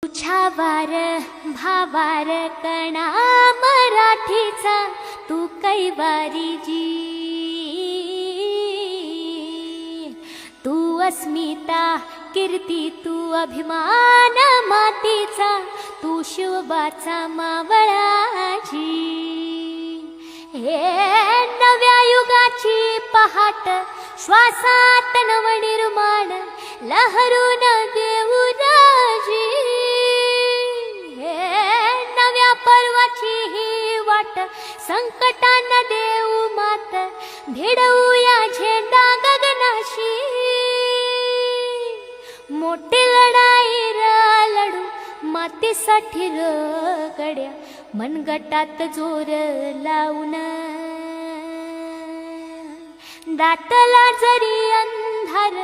छावार भावार कणा मराठीचा तू कैवारी जी, तू अस्मिता कीर्ती तू अभिमान मातीचा, तू शिवबाचा मावळाजी। हे नव्या युगाची पहाट श्वासात नवनिर्माण लहरून देऊ राजी। नव्या पर्वाची ही वाट संकटांना देऊ मात, भिडवूया झेंडा गगनाशी। मोठी लढाई लढू मातीसाठी गड्या, मनगटात जोर लावून दाटला जरी अंधार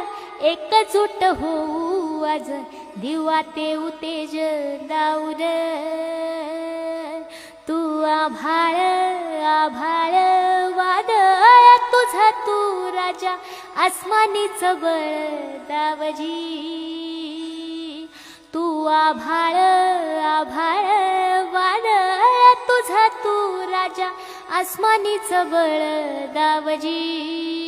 एकजूट होऊ आज, दिवा ते उतेज दाऊर। तू आभाळ आभाळ वादळ तुझा तू राजा, आसमानीच बळ दावजी। तू आभाळ आभाळ वादळ तुझा तू राजा, आसमानीच बळ दावजी।